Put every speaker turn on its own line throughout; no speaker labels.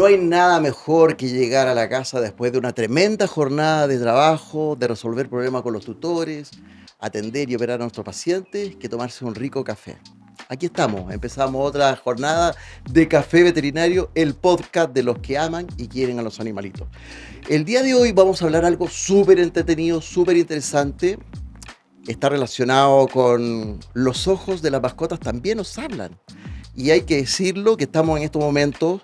hay nada mejor que llegar a la casa después de una tremenda jornada de trabajo, de resolver problemas con los tutores, atender y operar a nuestros pacientes, que tomarse un rico café. Aquí estamos, empezamos otra jornada de Café Veterinario, el podcast de los que aman y quieren a los animalitos. El día de hoy vamos a hablar algo súper entretenido, súper interesante. Está relacionado con los ojos de las mascotas, también nos hablan. Y hay que decirlo que estamos en estos momentos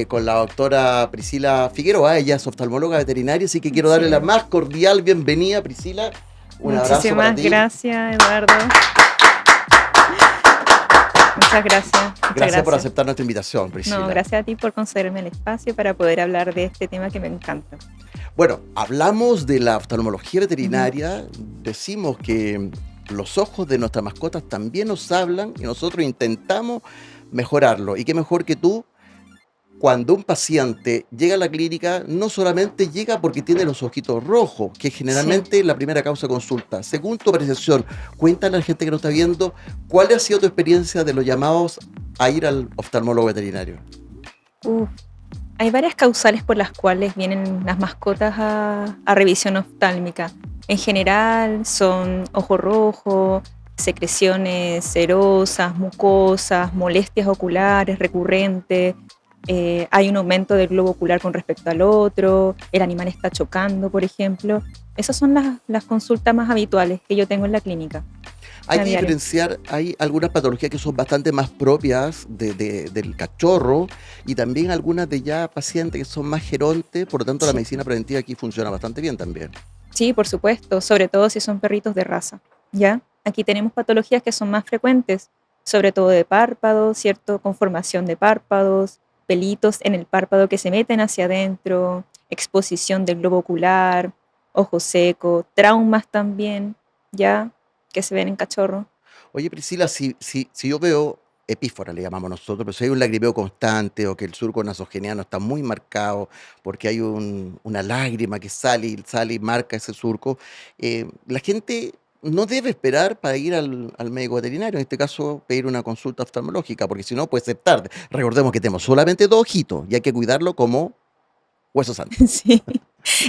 con la doctora Priscila Figueroa, ella es oftalmóloga veterinaria, así que quiero darle la
Sí.
más cordial bienvenida, Priscila. Un abrazo para
Muchísimas
ti.
gracias, Eduardo. Muchas gracias, muchas
Gracias por
gracias.
aceptar nuestra invitación,
No,
Priscila.
gracias a ti por concederme el espacio para poder hablar de este tema que me encanta.
Bueno, hablamos de la oftalmología
Ujú.
veterinaria, decimos que los ojos de nuestras mascotas también nos hablan y nosotros intentamos mejorarlo. Y qué mejor que tú. Cuando un paciente llega a la clínica, no solamente llega porque tiene los ojitos rojos, que
Sí.
generalmente es la primera causa de consulta. Según tu apreciación, cuéntale a la gente que nos está viendo, ¿cuál ha sido tu experiencia de los llamados a ir al oftalmólogo veterinario?
Uf. Hay varias causales por las cuales vienen las mascotas a revisión oftálmica. En general son ojo rojo, secreciones serosas, mucosas, molestias oculares recurrentes. Hay un aumento del globo ocular con respecto al otro, el animal está chocando, por ejemplo. Esas son las consultas más habituales que yo tengo en la clínica
Hay
a
que
diario.
diferenciar, hay algunas patologías que son bastante más propias del cachorro y también algunas de ya pacientes que son más gerontes, por lo tanto la
Sí,
medicina preventiva aquí funciona bastante bien también.
sí, por supuesto, sobre todo si son perritos de raza. ¿Ya? Aquí tenemos patologías que son más frecuentes, sobre todo de párpados, ¿cierto? Conformación de párpados, pelitos en el párpado que se meten hacia adentro, exposición del globo ocular, ojo seco, traumas también, ¿ya? Que se ven en cachorro.
Oye, Priscila, si yo veo epífora, le llamamos nosotros, pero si hay un lagrimeo constante o que el surco nasogeniano está muy marcado porque hay una lágrima que sale y marca ese surco, la gente no debe esperar para ir al médico veterinario, en este caso pedir una consulta oftalmológica, porque si no puede ser tarde. Recordemos que tenemos solamente dos ojitos y hay que cuidarlo como hueso santo.
Sí,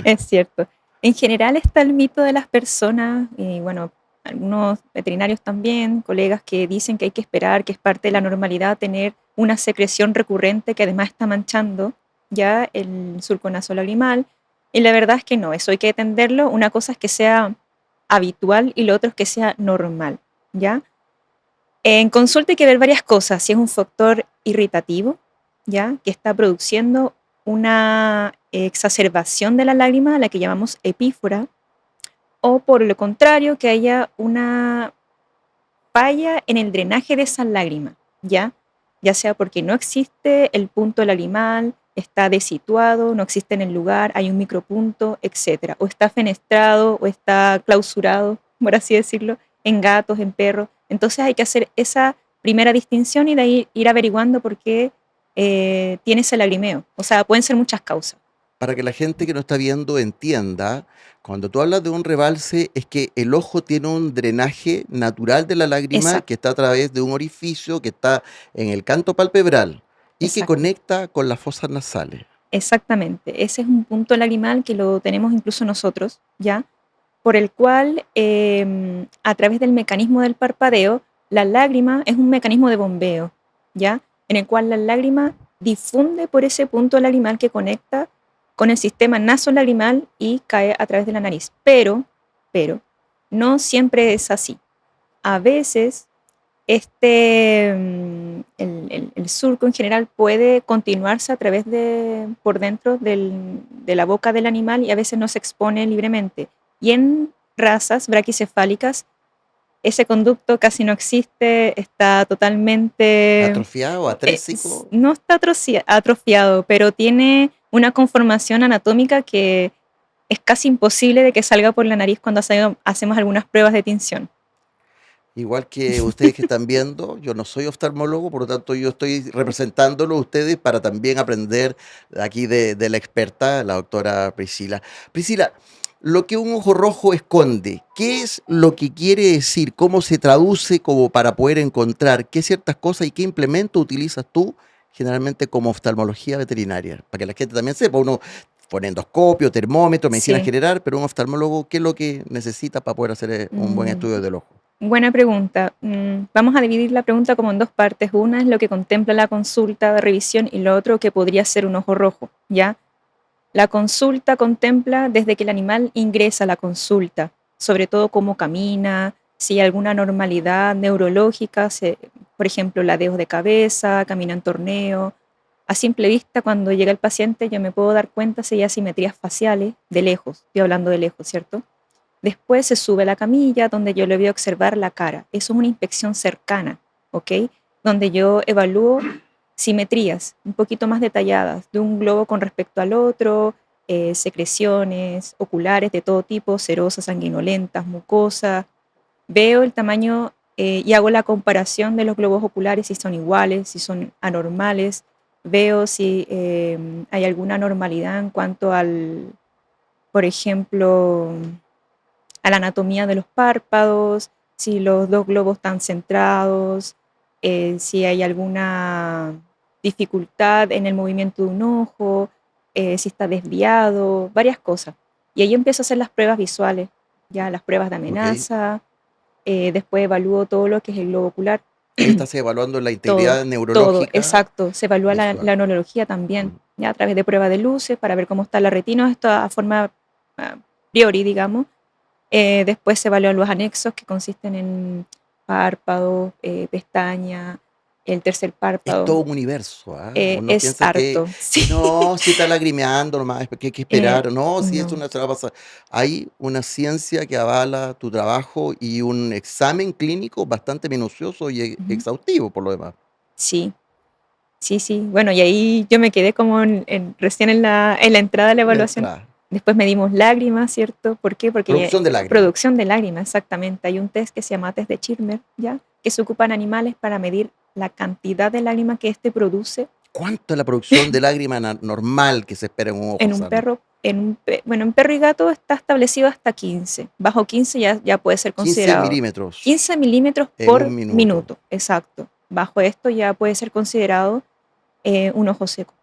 es cierto. En general está el mito de las personas, y bueno, algunos veterinarios también, colegas que dicen que hay que esperar, que es parte de la normalidad tener una secreción recurrente que además está manchando ya el surco nasolagrimal. Y la verdad es que no, eso hay que atenderlo. Una cosa es que sea habitual y lo otro es que sea normal, ¿ya? En consulta hay que ver varias cosas, si es un factor irritativo, ¿ya? Que está produciendo una exacerbación de la lágrima, a la que llamamos epífora, o por lo contrario, que haya una falla en el drenaje de esa lágrima, ¿ya? Ya sea porque no existe el punto lagrimal, está desituado, no existe en el lugar, hay un micropunto, etcétera, o está fenestrado o está clausurado, por así decirlo, en gatos, en perros. Entonces hay que hacer esa primera distinción y de ahí ir averiguando por qué tiene ese lagrimeo. O sea, pueden ser muchas causas.
Para que la gente que no está viendo entienda, cuando tú hablas de un rebalse, es que el ojo tiene un drenaje natural de la lágrima que
Exacto,
está a través de un orificio que está en el canto palpebral y que
exacto.
conecta con las fosas nasales.
Exactamente. Ese es un punto lagrimal que lo tenemos incluso nosotros, ¿ya? Por el cual, a través del mecanismo del parpadeo, la lágrima es un mecanismo de bombeo, ¿ya? En el cual la lágrima difunde por ese punto lagrimal que conecta con el sistema nasolagrimal y cae a través de la nariz. Pero, no siempre es así. A veces el surco en general puede continuarse a través por dentro de la boca del animal y a veces no se expone libremente. Y en razas braquicefálicas, ese conducto casi no existe, está totalmente,
Atrofiado, atrésico.
no está atrofiado, pero tiene una conformación anatómica que es casi imposible de que salga por la nariz cuando hacemos algunas pruebas de tinción.
Igual que ustedes que están viendo, yo no soy oftalmólogo, por lo tanto yo estoy representándolo a ustedes para también aprender aquí de la experta, la doctora Priscila. Priscila, lo que un ojo rojo esconde, ¿qué es lo que quiere decir? ¿Cómo se traduce como para poder encontrar qué ciertas cosas y qué implemento utilizas tú generalmente como oftalmología veterinaria? Para que la gente también sepa, uno pone endoscopio, termómetro, medicina
Sí.
general, pero un oftalmólogo, ¿qué es lo que necesita para poder hacer un buen
Mm,
estudio del ojo?
buena pregunta. Vamos a dividir la pregunta como en dos partes. Una es lo que contempla la consulta de revisión y lo otro que podría ser un ojo rojo, ¿ya? La consulta contempla desde que el animal ingresa a la consulta, sobre todo cómo camina, si hay alguna normalidad neurológica, por ejemplo, ladeos de cabeza, camina en torneo. A simple vista, cuando llega el paciente, yo me puedo dar cuenta si hay asimetrías faciales de lejos, estoy hablando de lejos, ¿cierto? Después se sube a la camilla donde yo le voy a observar la cara. Eso es una inspección cercana, ¿ok? Donde yo evalúo simetrías un poquito más detalladas de un globo con respecto al otro, secreciones oculares de todo tipo, serosas, sanguinolentas, mucosas. Veo el tamaño y hago la comparación de los globos oculares, si son iguales, si son anormales. Veo si hay alguna anormalidad en cuanto al, por ejemplo, a la anatomía de los párpados, si los dos globos están centrados, si hay alguna dificultad en el movimiento de un ojo, si está desviado, varias cosas. Y ahí empiezo a hacer las pruebas visuales, ya las pruebas de
¿Ok?
amenaza, después evalúo todo lo que es el globo ocular,
Ahí estás evaluando la
todo,
integridad
todo,
neurológica
exacto. Se evalúa
visual.
la neurología también,
Mm.
ya a través de pruebas de luces para ver cómo está la retina, esto a forma a priori, digamos. Después se evalúan los anexos que consisten en párpado, pestaña, el tercer
Es
párpado.
todo un universo, ¿ah? Uno
Es
piensa
harto,
que
sí.
no, si está lagrimeando nomás, que hay que
Eh,
esperar. No, si esto
no,
una se va a pasar. Hay una ciencia que avala tu trabajo y un examen clínico bastante minucioso y
ujú,
exhaustivo por lo demás.
sí, sí, sí. Bueno, y ahí yo me quedé como recién en la entrada de la
La
evaluación.
entrada.
Después medimos lágrimas, ¿cierto? ¿Por qué? Porque
Producción de lágrimas.
producción de lágrimas, exactamente. Hay un test que se llama test de Schirmer, ¿ya? Que se ocupan animales para medir la cantidad de lágrimas que éste produce
¿Cuánto es la producción de lágrima normal que se espera en un ojo
en un
sano?
perro, bueno, en perro y gato está establecido hasta 15. Bajo 15 ya puede ser
15
considerado
milímetros
15 milímetros
en un
por
minuto.
minuto, exacto. Bajo esto ya puede ser considerado un ojo seco.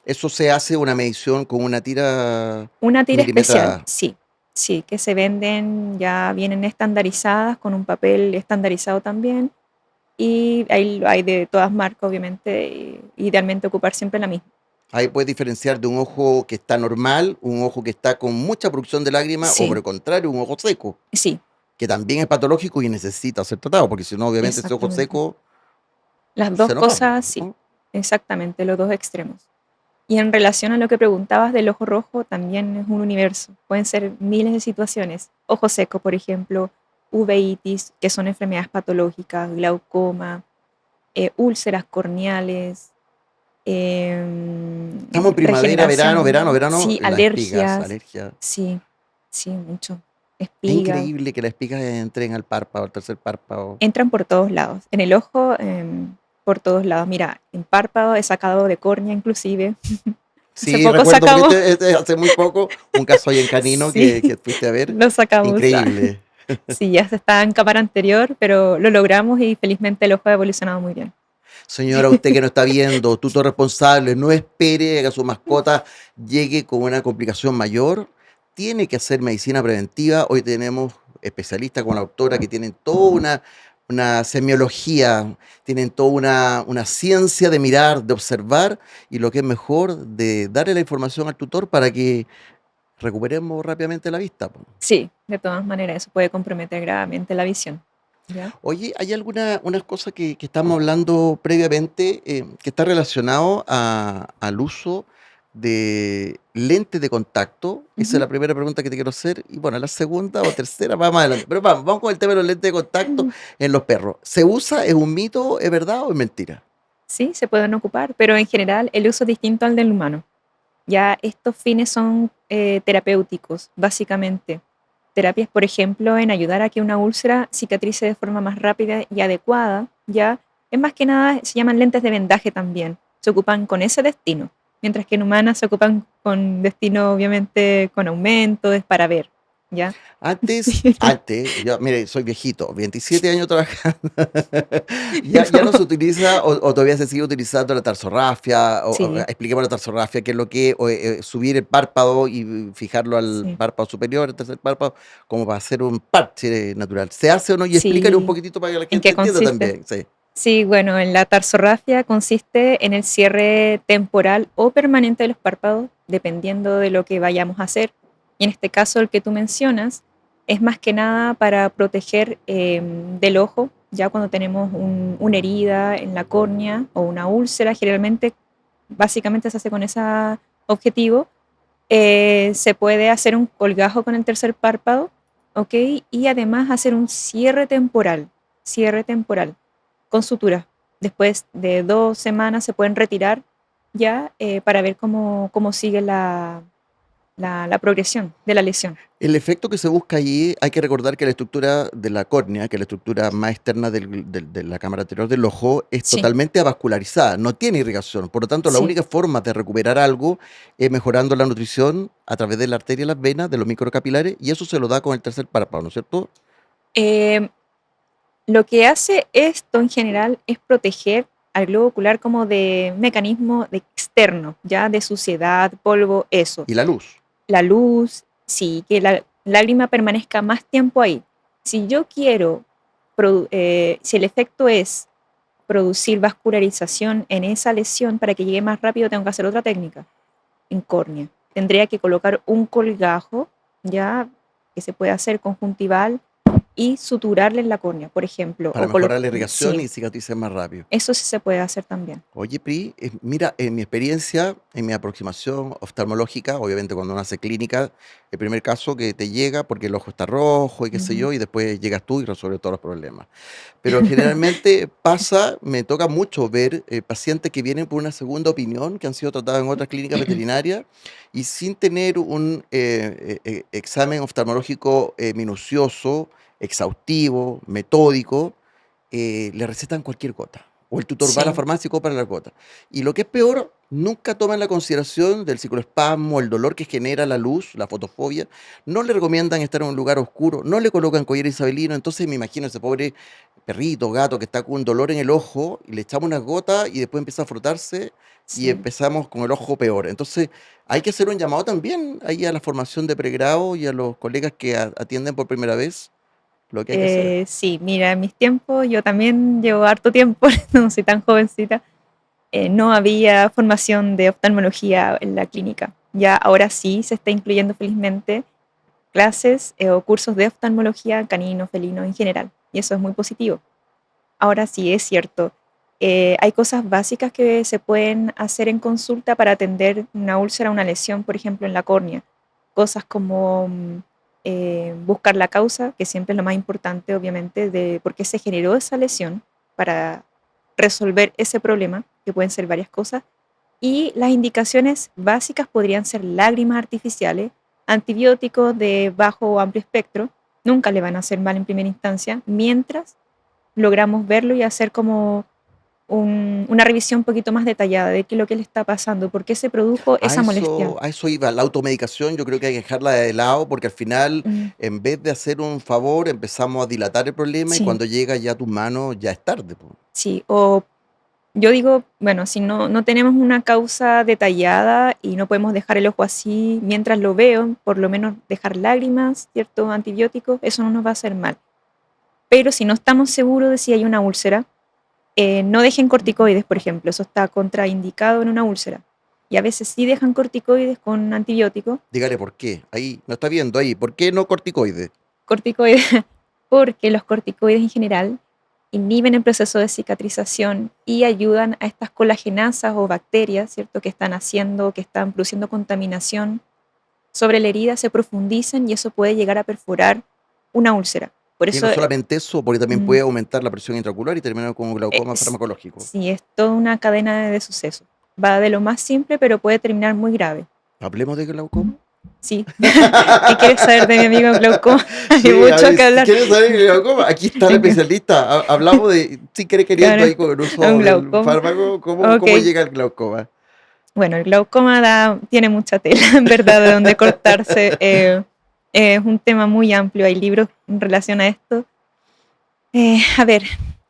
Eso se hace una medición con una tira
Una tira especial,
milimetrada.
sí, sí, que se venden, ya vienen estandarizadas con un papel estandarizado también. Y hay de todas marcas, obviamente, idealmente ocupar siempre la misma.
Ahí puedes diferenciar de un ojo que está normal, un ojo que está con mucha producción de lágrimas, o por
Sí,
el contrario, un ojo seco,
sí,
que también es patológico y necesita ser tratado, porque si no, obviamente ese ojo
exactamente.
seco
Las dos
se nos va, po,
cosas, sí,
¿no?
exactamente, los dos extremos. Y en relación a lo que preguntabas del ojo rojo, también es un universo. Pueden ser miles de situaciones. Ojo seco, por ejemplo, uveitis, que son enfermedades patológicas, glaucoma, úlceras corneales,
Estamos en primavera, verano, verano,
regeneración,
verano,
sí,
las espigas,
alergias,
alergia.
sí, sí, mucho.
Es
Espigas,
increíble que las espigas entren al párpado, al tercer párpado.
entran por todos lados. En el ojo, por todos lados. Mira, en párpado he sacado de córnea inclusive. Hace
Sí,
poco
recuerdo, porque
sacamos,
hace muy poco, un caso ahí en Canino
sí,
que fuiste a ver.
lo sacamos.
Increíble.
Sí, ya se estaba en cámara anterior, pero lo logramos y felizmente el ojo ha evolucionado muy bien.
Señora, usted que no está viendo, tutor responsable, no espere a que su mascota llegue con una complicación mayor. Tiene que hacer medicina preventiva. Hoy tenemos especialistas como la doctora que tienen toda una semiología, tienen toda una ciencia de mirar, de observar, y lo que es mejor, de darle la información al tutor para que recuperemos rápidamente la vista, po.
Sí, de todas maneras, eso puede comprometer gravemente la visión. ¿Ya?
Oye, ¿hay alguna unas cosas que estamos hablando previamente, que está relacionado al uso de lentes de contacto? Esa es
Ujú.
la primera pregunta que te quiero hacer. Y bueno, la segunda o tercera va más adelante. Pero vamos con el tema de los lentes de contacto en los perros. ¿Se usa? ¿Es un mito? ¿Es verdad o es mentira?
Sí, se pueden ocupar, pero en general el uso es distinto al del humano. Ya estos fines son terapéuticos, básicamente. Terapias, por ejemplo, en ayudar a que una úlcera cicatrice de forma más rápida y adecuada, ya es más que nada, se llaman lentes de vendaje también. Se ocupan con ese destino, mientras que en humanas se ocupan con destino, obviamente, con aumento, es para ver. ¿ya?
Antes, yo, mire, soy viejito, 27 años trabajando, ya no se utiliza o todavía se sigue utilizando la tarsorrafia,
Sí,
expliquemos la tarsorrafia, qué es lo que, subir el párpado y fijarlo al
sí,
párpado superior, el tercer párpado, como para hacer un parche natural. ¿Se hace o no? Y explícale un
sí.
poquitito para que la
¿En
gente
qué
entienda
consiste?
también, sí.
Sí, bueno, en la tarsorrafia consiste en el cierre temporal o permanente de los párpados, dependiendo de lo que vayamos a hacer. Y en este caso, el que tú mencionas es más que nada para proteger del ojo, ya cuando tenemos una herida en la córnea o una úlcera, generalmente, básicamente se hace con ese objetivo. Se puede hacer un colgajo con el tercer párpado, ¿ok? Y además hacer un cierre temporal con sutura. Después de 2 semanas se pueden retirar ya para ver cómo sigue la progresión de la lesión.
El efecto que se busca allí, hay que recordar que la estructura de la córnea, que es la estructura más externa de la cámara anterior del ojo, es
Sí,
totalmente avascularizada, no tiene irrigación. Por lo tanto, la
sí.
única forma de recuperar algo es mejorando la nutrición a través de la arteria y las venas, de los microcapilares, y eso se lo da con el tercer párpado, ¿no es cierto?
Eh, lo que hace esto en general es proteger al globo ocular como de mecanismo de externo, ya de suciedad, polvo, eso.
Y la luz.
La luz, sí, que la lágrima permanezca más tiempo ahí. Si yo quiero, si el efecto es producir vascularización en esa lesión para que llegue más rápido, tengo que hacer otra técnica en córnea. Tendría que colocar un colgajo, ya que se puede hacer conjuntival y suturarle en la córnea, por ejemplo,
Para mejorar la irrigación
sí,
y cicatrices más rápido.
eso sí se puede hacer también.
Oye, Pri, mira, en mi experiencia, en mi aproximación oftalmológica, obviamente cuando uno hace clínica, el primer caso que te llega porque el ojo está rojo y qué sé
Ujú.
yo, y después llegas tú y resuelves todos los problemas. Pero generalmente pasa, me toca mucho ver pacientes que vienen por una segunda opinión, que han sido tratados en otras clínicas veterinarias y sin tener un examen oftalmológico minucioso, exhaustivo, metódico, le recetan cualquier gota. O el tutor va a la
Sí,
farmacia y compra la gota. Y lo que es peor, nunca toman la consideración del cicloespasmo, el dolor que genera la luz, la fotofobia. No le recomiendan estar en un lugar oscuro, no le colocan collar isabelino. Entonces me imagino ese pobre perrito, gato que está con un dolor en el ojo y le echamos unas gotas y después empieza a frotarse y
sí.
empezamos con el ojo peor. Entonces hay que hacer un llamado también ahí a la formación de pregrado y a los colegas que atienden por primera vez lo que hay que hacer.
Sí, mira, en mis tiempos, yo también llevo harto tiempo, no soy tan jovencita, no había formación de oftalmología en la clínica. Ya ahora sí se está incluyendo felizmente clases o cursos de oftalmología canino, felino en general, y eso es muy positivo. Ahora sí es cierto, hay cosas básicas que se pueden hacer en consulta para atender una úlcera, una lesión, por ejemplo, en la córnea. Cosas como buscar la causa, que siempre es lo más importante, obviamente, de por qué se generó esa lesión, para resolver ese problema, que pueden ser varias cosas. Y las indicaciones básicas podrían ser lágrimas artificiales, antibióticos de bajo o amplio espectro, nunca le van a hacer mal en primera instancia, mientras logramos verlo y hacer como una revisión un poquito más detallada de qué es lo que le está pasando, por qué se produjo esa molestia.
A eso iba, la automedicación yo creo que hay que dejarla de lado porque al final,
Mm,
en vez de hacer un favor, empezamos a dilatar el problema y
sí,
cuando llega ya a tus manos ya es tarde, po.
sí. O yo digo, bueno, si no tenemos una causa detallada y no podemos dejar el ojo así mientras lo veo, por lo menos dejar lágrimas, ciertos antibióticos, eso no nos va a hacer mal. Pero si no estamos seguros de si hay una úlcera, no dejen corticoides, por ejemplo, eso está contraindicado en una úlcera. Y a veces sí dejan corticoides con antibióticos,
Dígale por qué. Ahí, no está viendo ahí. ¿Por qué no corticoides?
corticoides, porque los corticoides en general inhiben el proceso de cicatrización y ayudan a estas colagenasas o bacterias, ¿cierto?, que están haciendo, que están produciendo contaminación sobre la herida, se profundizan y eso puede llegar a perforar una úlcera. Por
Y
eso
no solamente eso, porque también
mm,
puede aumentar la presión intraocular y terminar con un glaucoma
es,
farmacológico.
sí, es toda una cadena de sucesos. Va de lo más simple, pero puede terminar muy grave.
¿Hablemos de glaucoma?
Sí. ¿Qué quieres saber de mi amigo glaucoma? Hay
Sí, a
mucho
ver,
que
si
hablar.
quieres saber el glaucoma, aquí está el especialista. Hablamos de, sin querer queriendo,
Claro,
ahí con el
un
uso del
glaucoma.
fármaco,
Ok.
cómo llega el glaucoma.
Bueno, el glaucoma tiene mucha tela, en verdad, de dónde cortarse. Es un tema muy amplio, hay libros en relación a esto. A ver,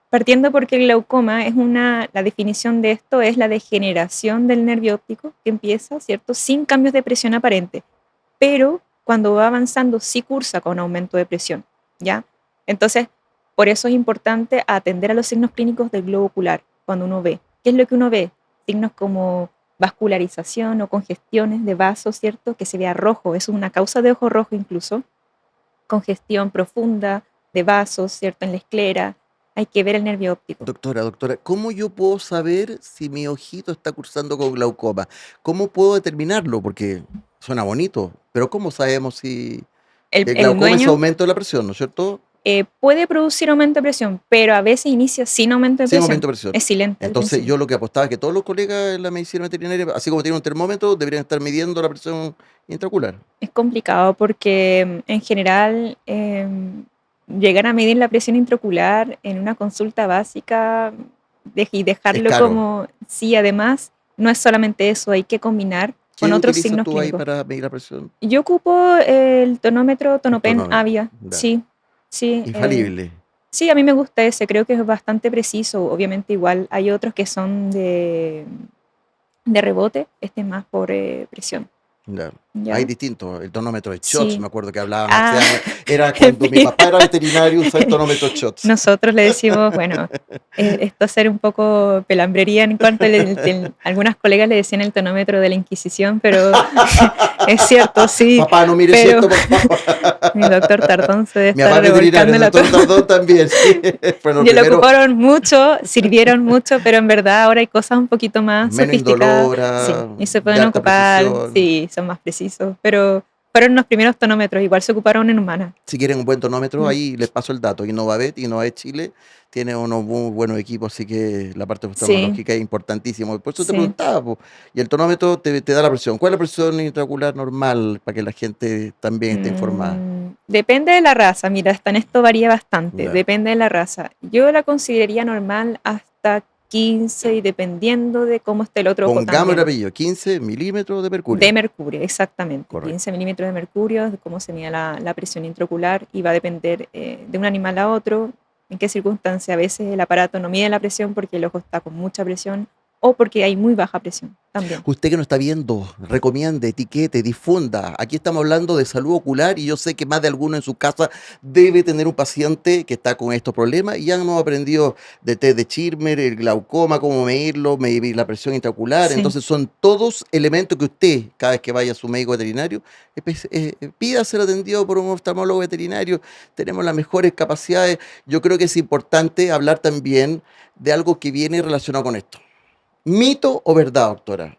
partiendo porque el glaucoma es la definición de esto es la degeneración del nervio óptico que empieza, ¿cierto? Sin cambios de presión aparente, pero cuando va avanzando sí cursa con aumento de presión, ¿ya? Entonces, por eso es importante atender a los signos clínicos del globo ocular cuando uno ve. ¿Qué es lo que uno ve? Signos como vascularización o congestiones de vasos, ¿cierto? Que se vea rojo, eso es una causa de ojo rojo incluso, congestión profunda de vasos, ¿cierto? En la esclera, hay que ver el nervio óptico.
Doctora, ¿cómo yo puedo saber si mi ojito está cursando con glaucoma? ¿Cómo puedo determinarlo? Porque suena bonito, pero ¿cómo sabemos si el
El
glaucoma es
dueño
aumento de la presión, ¿no es cierto?
puede producir aumento de presión, pero a veces inicia sin aumento de
Sin
presión.
aumento de presión.
Es silente al
Entonces
principio.
yo lo que apostaba es que todos los colegas en la medicina veterinaria, así como tienen un termómetro, deberían estar midiendo la presión intraocular.
Es complicado porque en general llegar a medir la presión intraocular en una consulta básica y
Es
dejarlo
caro.
como, sí, además, no es solamente eso, hay que combinar con
¿Qué
otros
utilizas
signos
tú ahí
clínicos.
para medir la presión?
Yo ocupo el tonómetro
El
Tonopen
tonómetro.
Avia,
Ya.
sí, sí.
Infalible.
Sí, a mí me gusta ese, creo que es bastante preciso. Obviamente igual hay otros que son de rebote, este es más por presión,
Ya. Hay
¿ya?
distintos. El tonómetro de shots,
Sí.
me acuerdo que hablaban hace
Ah,
años. Era cuando mi
mira.
papá era veterinario, usaba el tonómetro shots.
Nosotros le decimos, bueno, esto ser un poco pelambrería en cuanto algunas colegas le decían el tonómetro de la Inquisición, pero es cierto, sí,
Papá, no mires
pero
esto, por favor.
mi doctor Tardón se debe
Mi
estar
papá es veterinario,
revolcando
el
la
doctor
todo.
Tardón también, sí. Fueron los
Y lo
primeros.
ocuparon mucho, sirvieron mucho, pero en verdad ahora hay cosas un poquito más
Menos
sofisticadas, sí,
indolora,
y se
de
pueden
alta
ocupar,
precisión.
sí, son más precisos, pero fueron los primeros tonómetros, igual se ocuparon en humanas.
Si quieren un buen tonómetro,
Mm.
ahí les paso el dato. Innovavet Chile tiene unos muy buenos equipos, así que la parte
Sí,
oftalmológica es importantísimo. Por eso te
sí.
preguntaba, po. Y el tonómetro te da la presión. ¿Cuál es la presión intraocular normal para que la gente también esté informada?
Depende de la raza, mira, hasta en esto varía bastante,
Ya.
depende de la raza. Yo la consideraría normal hasta 15 y dependiendo de cómo esté el otro ojo
Pongamos el
también.
apellido, 15 milímetros de
De
mercurio.
mercurio, exactamente.
Correcto.
15 milímetros de mercurio, de cómo se mide la presión intraocular y va a depender de un animal a otro, en qué circunstancia. A veces el aparato no mide la presión porque el ojo está con mucha presión o porque hay muy baja presión también.
Usted que nos está viendo, recomiende, etiquete, difunda. Aquí estamos hablando de salud ocular y yo sé que más de alguno en su casa debe tener un paciente que está con estos problemas y ya hemos aprendido de test de Schirmer, el glaucoma, cómo medirlo, medir la presión intraocular.
Sí.
Entonces son todos elementos que usted, cada vez que vaya a su médico veterinario, pida ser atendido por un oftalmólogo veterinario. Tenemos las mejores capacidades. Yo creo que es importante hablar también de algo que viene relacionado con esto. ¿Mito o verdad, doctora?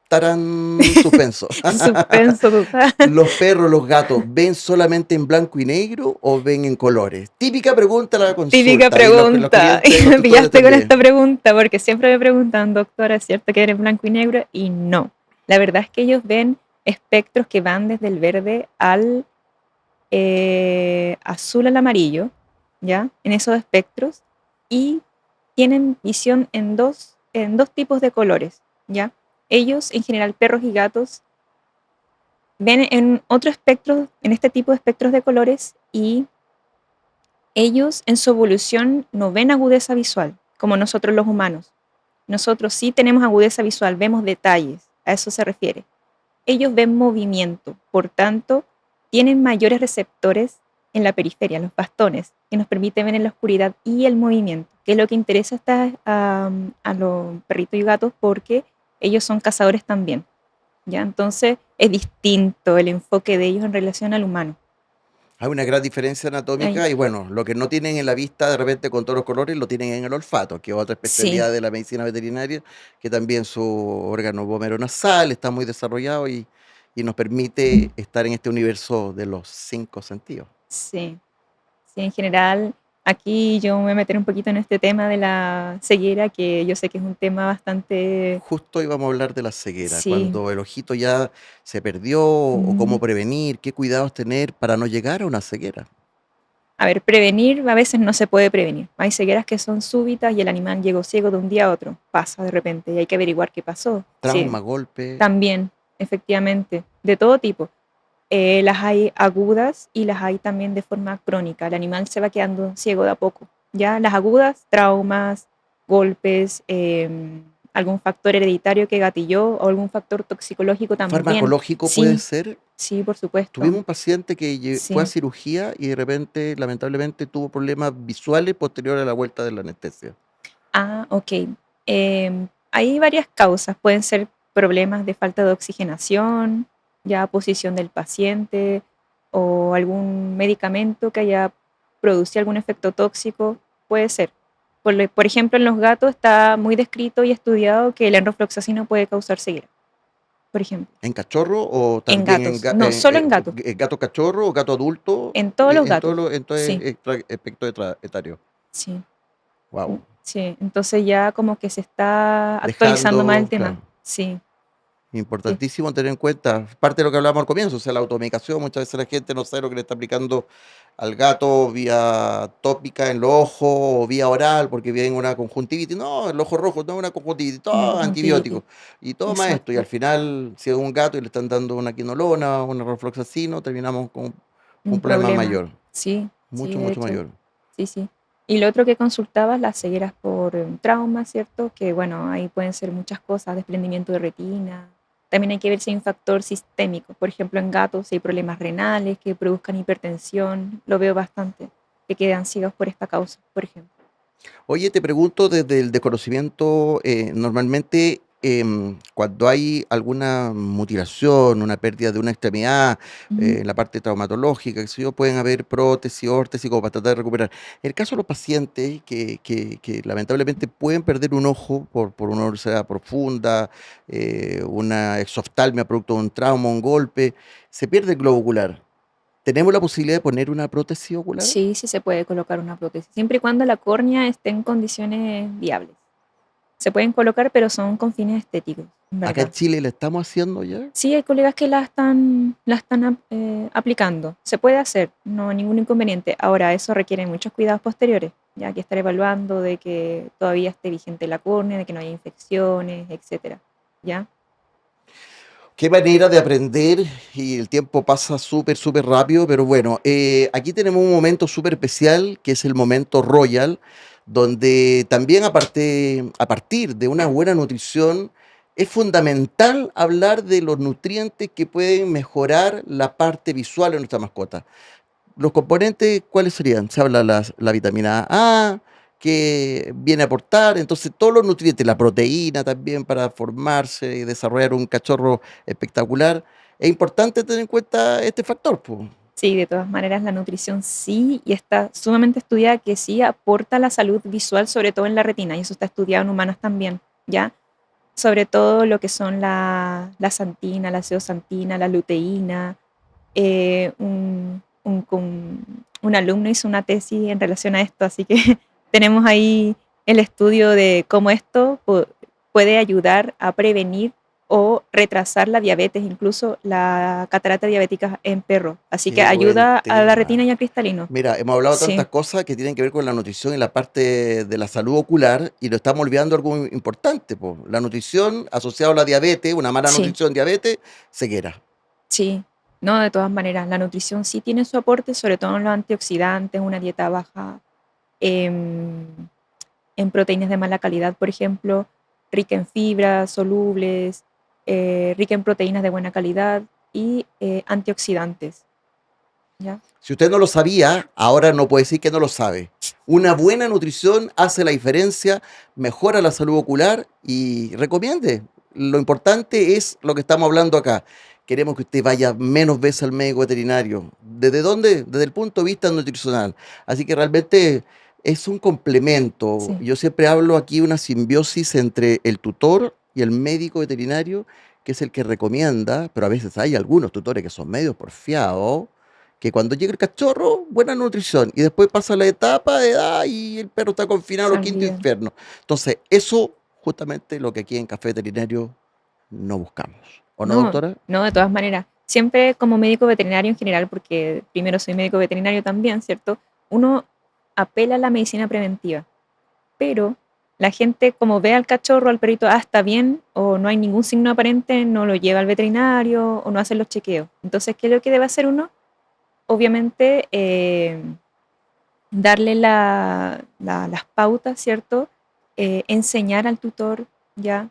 Tarán, suspenso.
Suspenso total.
¿Los perros, los gatos, ven solamente en blanco y negro o ven en colores? Típica pregunta a la
Típica
consulta. Y los
pregunta.
clientes,
Y
los
me
tutores
pillaste con
también.
esta pregunta porque siempre me preguntan, doctora, ¿es cierto que eres blanco y negro? Y no. La verdad es que ellos ven espectros que van desde el verde al azul al amarillo, ¿ya? En esos espectros. Y tienen visión en dos tipos de colores, ¿ya? Ellos, en general, perros y gatos, ven en otro espectro, en este tipo de espectros de colores y ellos en su evolución no ven agudeza visual, como nosotros los humanos. Nosotros sí tenemos agudeza visual, vemos detalles, a eso se refiere. Ellos ven movimiento, por tanto, tienen mayores receptores en la periferia, en los bastones, que nos permiten ver en la oscuridad y el movimiento, que es lo que interesa a los perritos y gatos porque ellos son cazadores también, ¿ya? Entonces es distinto el enfoque de ellos en relación al humano.
Hay una gran diferencia
Ay,
anatómica y bueno, lo que no tienen en la vista de repente con todos los colores lo tienen en el olfato, que es otra
sí,
especialidad de la medicina veterinaria, que también su órgano vomeronasal está muy desarrollado y nos permite estar en este universo de los cinco sentidos.
sí. Sí, en general, aquí yo me voy a meter un poquito en este tema de la ceguera, que yo sé que es un tema bastante,
Justo íbamos a hablar de la ceguera,
sí.
cuando el ojito ya se perdió o cómo
mm,
prevenir, qué cuidados tener para no llegar a una ceguera.
A ver, prevenir a veces no se puede prevenir. Hay cegueras que son súbitas y el animal llegó ciego de un día a otro, pasa de repente y hay que averiguar qué pasó. Sí,
Trauma, golpe,
también, efectivamente, de todo tipo. Las hay agudas y las hay también de forma crónica. El animal se va quedando ciego de a poco. Ya las agudas, traumas, golpes, algún factor hereditario que gatilló o algún factor toxicológico también.
Farmacológico puede
Sí,
ser.
sí, por supuesto.
Tuvimos un paciente que fue a
Sí.
cirugía y de repente, lamentablemente, tuvo problemas visuales posteriores a la vuelta de la anestesia.
Ah, ok. Hay varias causas. Pueden ser problemas de falta de oxigenación, ya posición del paciente o algún medicamento que haya producido algún efecto tóxico. Puede ser. Por ejemplo, en los gatos está muy descrito y estudiado que el enrofloxacino puede causar ceguera, por ejemplo.
¿En cachorro o
En
también
gatos. No, solo en gatos.
gato cachorro o gato adulto?
En todos los
En todos
gatos.
en todo
Sí,
espectro etarios.
sí.
Wow.
Sí, entonces ya como que se está actualizando más el
Dejando,
tema.
claro.
Sí, sí.
Importantísimo tener en cuenta, parte de lo que hablábamos al comienzo, o sea, la automedicación, muchas veces la gente no sabe lo que le está aplicando al gato vía tópica en los ojos o vía oral, porque viene una conjuntivitis, no, el ojo rojo, no, una conjuntivitis,
Una
todo
conjuntivitis.
antibiótico, y toma esto, y al
Exacto.
final, si es un gato y le están dando una quinolona, una rofloxacino, terminamos con un
Un
problema
problema.
mayor,
Sí, sí,
mucho,
de
mucho
hecho.
mayor.
Sí, sí. Y lo otro que consultabas, las cegueras por trauma, ¿cierto? Que bueno, ahí pueden ser muchas cosas, desprendimiento de retina. También hay que ver si hay un factor sistémico. Por ejemplo, en gatos, si hay problemas renales que produzcan hipertensión, lo veo bastante, que quedan ciegos por esta causa, por ejemplo.
Oye, te pregunto desde el desconocimiento, normalmente cuando hay alguna mutilación, una pérdida de una extremidad,
Ujú.
en la parte traumatológica, qué sé yo, pueden haber prótesis, órtesis como para tratar de recuperar. En el caso de los pacientes que lamentablemente pueden perder un ojo por una úlcera profunda, una exoftalmia producto de un trauma, un golpe, se pierde el globo ocular. ¿Tenemos la posibilidad de poner una prótesis ocular?
Sí, sí se puede colocar una prótesis, siempre y cuando la córnea esté en condiciones viables. Se pueden colocar, pero son con fines estéticos, en
Acá en
verdad.
Chile la estamos haciendo ya.
Sí, hay colegas que la están aplicando. Se puede hacer, no hay ningún inconveniente. Ahora, eso requiere muchos cuidados posteriores, ya que estar evaluando de que todavía esté vigente la córnea, de que no haya infecciones, etcétera. ¿Ya?
Qué manera de aprender y el tiempo pasa súper, súper rápido, pero bueno, aquí tenemos un momento súper especial que es el momento Royal, donde también a partir de una buena nutrición es fundamental hablar de los nutrientes que pueden mejorar la parte visual de nuestra mascota. Los componentes, ¿cuáles serían? Se habla la vitamina A, que viene a aportar, entonces todos los nutrientes, la proteína también para formarse y desarrollar un cachorro espectacular. Es importante tener en cuenta este factor, po.
Sí, de todas maneras, la nutrición sí, y está sumamente estudiada que sí aporta la salud visual, sobre todo en la retina, y eso está estudiado en humanos también, ¿ya? Sobre todo lo que son la santina, la zeosantina, la luteína. Un alumno hizo una tesis en relación a esto, así que tenemos ahí el estudio de cómo esto puede ayudar a prevenir o retrasar la diabetes, incluso la catarata diabética en perros. Así que
Qué buen
ayuda a la retina y
tema.
al cristalino.
Mira, hemos hablado de
Sí,
tantas cosas que tienen que ver con la nutrición y la parte de la salud ocular y lo estamos olvidando algo muy importante, po. La nutrición asociada a la diabetes, una mala
sí,
nutrición, diabetes, ceguera.
sí. No, de todas maneras, la nutrición sí tiene su aporte, sobre todo en los antioxidantes, una dieta baja en proteínas de mala calidad, por ejemplo, rica en fibras solubles, rica en proteínas de buena calidad y antioxidantes. ¿Ya?
Si usted no lo sabía, ahora no puede decir que no lo sabe. Una buena nutrición hace la diferencia, mejora la salud ocular y recomiende. Lo importante es lo que estamos hablando acá. Queremos que usted vaya menos veces al médico veterinario. ¿Desde dónde? Desde el punto de vista nutricional. Así que realmente es un complemento.
Sí,
Yo siempre hablo aquí de una simbiosis entre el tutor y el médico veterinario, que es el que recomienda, pero a veces hay algunos tutores que son medios porfiados que cuando llega el cachorro, buena nutrición, y después pasa la etapa de edad y el perro está confinado a
se
los quinto
olvidan.
infierno. Entonces, eso justamente lo que aquí en Café Veterinario no buscamos. ¿O no,
No,
doctora?
no, de todas maneras. Siempre como médico veterinario en general, porque primero soy médico veterinario también, ¿cierto? Uno apela a la medicina preventiva, pero La gente, como ve al cachorro, al perrito, está bien, o no hay ningún signo aparente, no lo lleva al veterinario o no hacen los chequeos. Entonces, ¿qué es lo que debe hacer uno? Obviamente, darle las pautas, ¿cierto? Enseñar al tutor ya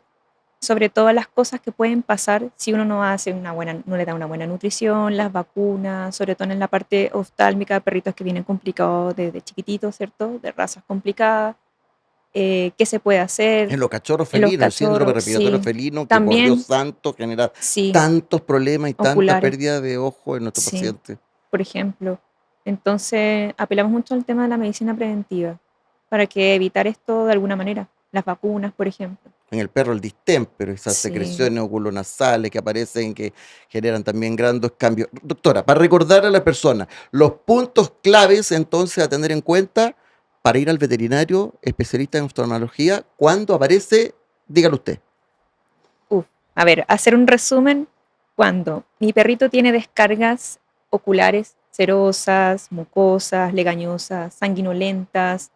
sobre todas las cosas que pueden pasar si uno no hace no le da una buena nutrición, las vacunas, sobre todo en la parte oftálmica de perritos que vienen complicados desde chiquititos, ¿cierto? De razas complicadas, qué se puede hacer
En los cachorros
en los
felinos, el síndrome
cachorros,
respiratorio
sí,
felino, que por Dios
también,
santo genera
sí,
tantos problemas y tanta
oculares,
pérdida de ojo en nuestros
sí,
pacientes.
por ejemplo. Entonces, apelamos mucho al tema de la medicina preventiva para que evitar esto de alguna manera. Las vacunas, por ejemplo.
En el perro el distémpero, esas
Sí.
secreciones oculonasales que aparecen, que generan también grandes cambios. Doctora, para recordar a la persona, los puntos claves entonces a tener en cuenta para ir al veterinario especialista en oftalmología, cuando aparece, dígalo usted.
Uf, a ver, hacer un resumen. Cuando mi perrito tiene descargas oculares cerosas, mucosas, legañosas, sanguinolentas,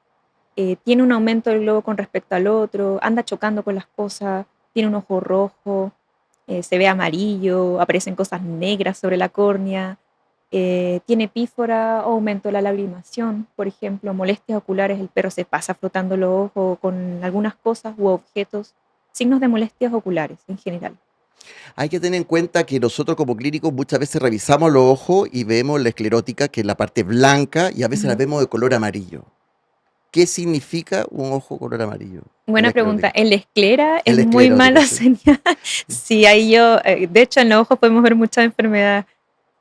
tiene un aumento del globo con respecto al otro, anda chocando con las cosas, tiene un ojo rojo, se ve amarillo, aparecen cosas negras sobre la córnea, tiene pífora o aumento de la lagrimación, por ejemplo, molestias oculares, el perro se pasa frotando los ojos con algunas cosas u objetos, signos de molestias oculares en general.
Hay que tener en cuenta que nosotros como clínicos muchas veces revisamos los ojos y vemos la esclerótica, que es la parte blanca, y a veces la
Ujú.
vemos de color amarillo. ¿Qué significa un ojo color amarillo en la
Buena pregunta.
esclerótica?
En la esclera
En
es
la
muy
esclerótica,
mala
sí.
señal. Sí, ahí yo, de hecho en los ojos podemos ver muchas enfermedades.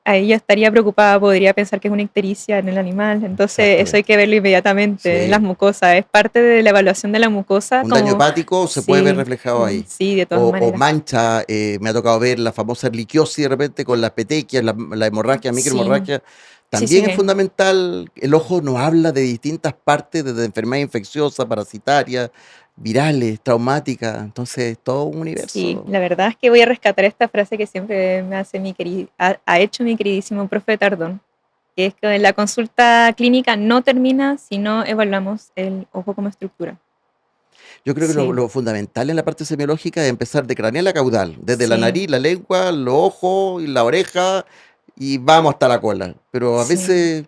Ahí yo estaría preocupada, podría pensar que es una ictericia en el animal. Entonces eso hay
Exactamente.
que verlo inmediatamente. En las
Sí.
mucosas, es parte de la evaluación de la mucosa,
Un daño
como
hepático se puede ver
sí,
reflejado ahí.
sí, de todas
O
maneras.
mancha, me ha tocado ver la famosa erliquiosis de repente con las petequias, la hemorragia,
Sí,
microhemorragia.
sí, sí,
También es fundamental, el ojo nos habla de distintas partes, desde enfermedades infecciosas, parasitarias, virales, traumáticas. Entonces, todo un
sí,
universo.
la verdad es que voy a rescatar esta frase que siempre me hace ha hecho mi queridísimo profe Tardón, que es que la consulta clínica no termina si no evaluamos el ojo como estructura.
Yo creo que lo,
Sí,
lo fundamental en la parte semiológica es empezar de craneal a caudal, desde la
sí,
nariz, la lengua, los ojos y la oreja, y vamos hasta la cola. Pero a
sí.
veces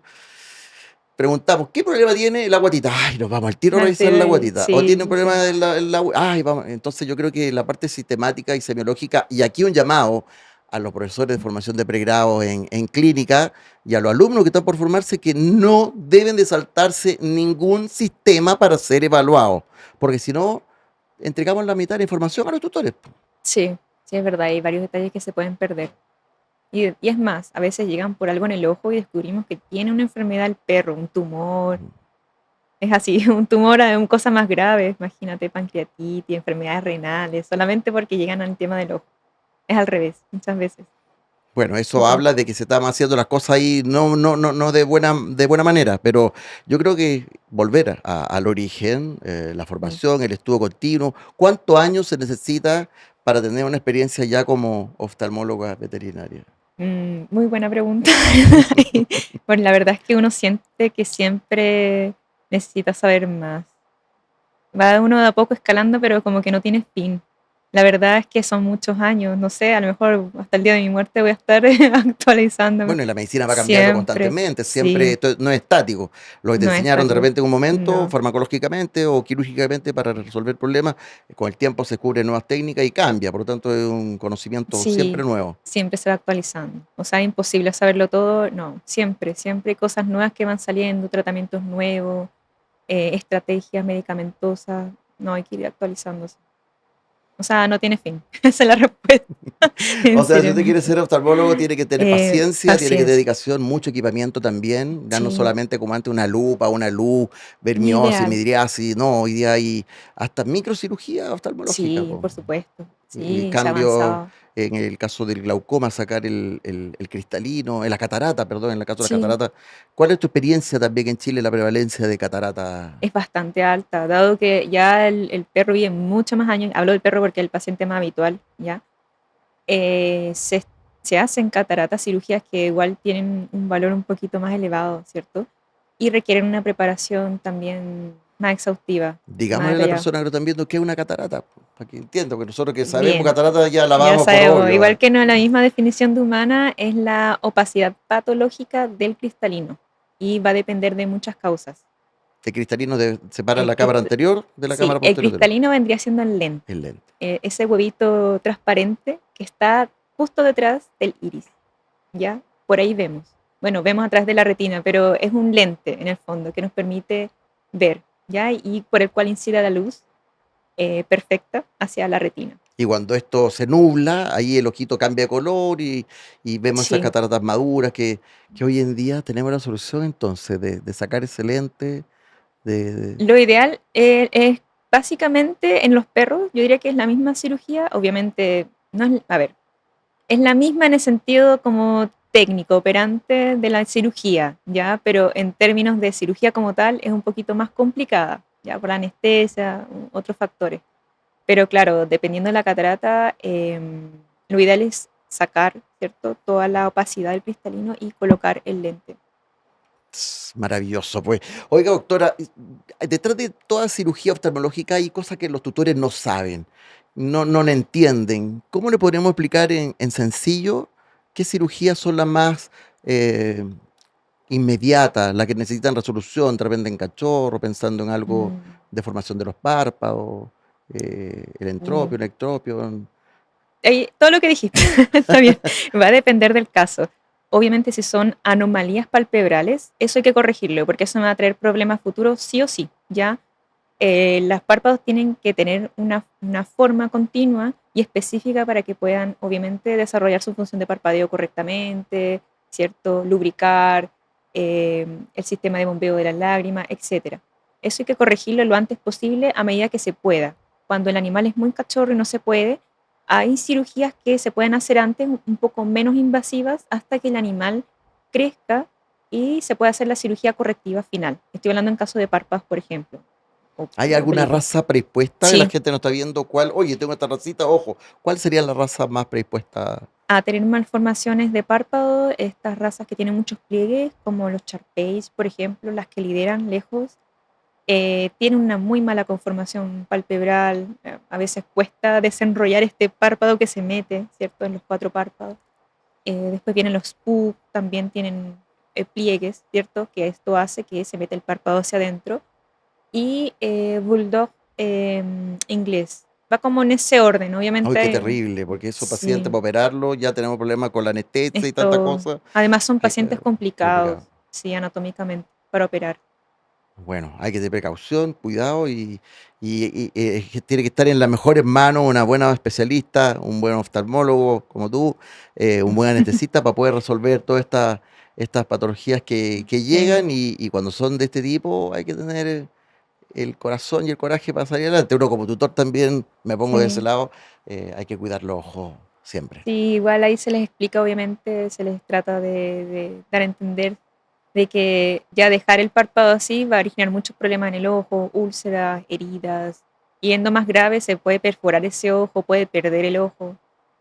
preguntamos, ¿qué problema tiene la guatita? Ay, nos vamos al tiro a
Al
revisar
tiro
la
ahí,
guatita. O tiene un
sí, sí.
problema Ay, vamos. Entonces yo creo que la parte sistemática y semiológica, y aquí un llamado a los profesores de formación de pregrado en clínica y a los alumnos que están por formarse, que no deben de saltarse ningún sistema para ser evaluados, porque si no, entregamos la mitad de la información a los tutores.
Sí, sí, es verdad, hay varios detalles que se pueden perder. Y es más, a veces llegan por algo en el ojo y descubrimos que tiene una enfermedad el perro, un tumor. Es así, un tumor es una cosa más grave, imagínate, pancreatitis, enfermedades renales, solamente porque llegan al tema del ojo. Es al revés, muchas veces.
Bueno, eso
Súper.
habla de que se están haciendo las cosas ahí no de buena manera, pero yo creo que volver al origen, la
Mm.
formación, el estudio continuo, ¿cuántos años se necesita para tener una experiencia ya como oftalmóloga veterinaria?
Muy buena pregunta. Bueno, la verdad es que uno siente que siempre necesita saber más. Va uno de a poco escalando, pero como que no tiene fin. La verdad es que son muchos años, no sé, a lo mejor hasta el día de mi muerte voy a estar actualizándome.
Bueno, y la medicina va cambiando
Siempre,
constantemente, siempre
sí,
esto no es estático. Lo que te
no es
enseñaron de
estático.
repente en un momento,
No,
farmacológicamente o quirúrgicamente para resolver problemas, con el tiempo se descubren nuevas técnicas y cambia, por lo tanto es un conocimiento siempre
sí,
nuevo.
siempre se va actualizando. O sea, imposible saberlo todo, no, siempre, siempre hay cosas nuevas que van saliendo, tratamientos nuevos, estrategias medicamentosas, no hay que ir actualizándose. O sea, no tiene fin. Esa es la respuesta. En
O sea, si
serio.
usted quiere ser oftalmólogo, tiene que tener paciencia, tiene que tener
Paciencia.
dedicación, mucho equipamiento también, ya no
Sí,
solamente como antes una lupa, una luz, ver
ni
miosis,
ideal.
midriasis, no, hoy día hay hasta microcirugía oftalmológica,
Sí,
po.
por supuesto.
El
Sí, se ha
cambio
avanzado.
en el caso del glaucoma, sacar el cristalino, en la catarata, perdón, en el caso de la
Sí,
catarata. ¿Cuál es tu experiencia también en Chile, la prevalencia de catarata?
es bastante alta, dado que ya el perro vive muchos más años. Hablo del perro porque es el paciente más habitual, ¿ya? eh, se, se hacen cataratas, cirugías que igual tienen un valor un poquito más elevado, ¿cierto? Y requieren una preparación también más exhaustiva, más
Digámosle a la
detallada.
persona que lo están viendo qué es una catarata, para que entienda, porque nosotros que sabemos
Bien,
catarata ya la
ya
vamos por
sabemos, igual
obvio.
que no la misma definición de humana es la opacidad patológica del cristalino y va a depender de muchas causas.
El cristalino separa
El
la cámara
crist-
anterior de la
sí,
cámara
el
posterior del ojo,
cristalino vendría siendo el lente,
el lente.
ese huevito transparente que está justo detrás del iris, ¿ya? Por ahí vemos. Bueno, vemos atrás de la retina, pero es un lente en el fondo que nos permite ver, ¿ya? Y por el cual incide la luz perfecta hacia la retina.
Y cuando esto se nubla, ahí el ojito cambia de color y vemos esas
Sí,
cataratas maduras que hoy en día tenemos la solución entonces de sacar ese lente, de-
lo ideal es básicamente en los perros, yo diría que es la misma cirugía, obviamente, no es, a ver, es la misma en el sentido como técnico, operante de la cirugía, ¿ya? Pero en términos de cirugía como tal es un poquito más complicada, ¿ya? Por la anestesia, otros factores. Pero claro, dependiendo de la catarata, lo ideal es sacar, ¿cierto? Toda la opacidad del cristalino y colocar el lente.
Maravilloso, pues. Oiga, doctora, detrás de toda cirugía oftalmológica hay cosas que los tutores no saben, no le entienden. ¿Cómo le podemos explicar en sencillo qué cirugías son las más eh, inmediatas, las que necesitan resolución, de repente en cachorro, pensando en algo
Mm,
de formación de los párpados, el
uh.
entropio, el ectropio?
Todo lo que dijiste está bien, va a depender del caso. Obviamente, si son anomalías palpebrales, eso hay que corregirlo, porque eso me va a traer problemas futuros sí o sí, ¿ya? Los párpados tienen que tener una forma continua y específica para que puedan, obviamente, desarrollar su función de parpadeo correctamente, ¿cierto? Lubricar, el sistema de bombeo de las lágrimas, etcétera. Eso hay que corregirlo lo antes posible a medida que se pueda. Cuando el animal es muy cachorro y no se puede, hay cirugías que se pueden hacer antes, un poco menos invasivas, hasta que el animal crezca y se puede hacer la cirugía correctiva final. Estoy hablando en caso de párpados, por ejemplo,
¿Hay
o
alguna
películas.
raza predispuesta que la
Sí,
gente no está viendo cuál? Oye, tengo esta racita, ojo, ¿cuál sería la raza más predispuesta?
a tener malformaciones de párpado, estas razas que tienen muchos pliegues, como los Charpeis, por ejemplo, las que lideran lejos, tienen una muy mala conformación palpebral, a veces cuesta desenrollar este párpado que se mete, ¿cierto?, en los cuatro párpados. Después vienen los Pug, también tienen pliegues, ¿cierto?, que esto hace que se mete el párpado hacia adentro. Y Bulldog inglés. Va como en ese orden,
¡Ay, qué
obviamente.
terrible! Porque esos pacientes,
Sí,
para operarlo, ya tenemos problemas con la anestesia y tanta
esto.
cosa.
Además son
Hay que,
pacientes complicados,
complicado.
sí, anatómicamente, para operar.
Bueno, hay que tener precaución, cuidado que tiene que estar en las mejores manos una buena especialista, un buen oftalmólogo como tú, un buen anestesista para poder resolver todas estas patologías que
Sí,
llegan y cuando son de este tipo hay que tener el corazón y el coraje para salir adelante. Uno como tutor también, me pongo de ese
sí.
lado, hay que cuidar los ojos siempre.
Sí, igual ahí se les explica, obviamente, se les trata de dar a entender de que ya dejar el párpado así va a originar muchos problemas en el ojo, úlceras, heridas. Yendo más grave, se puede perforar ese ojo, puede perder el ojo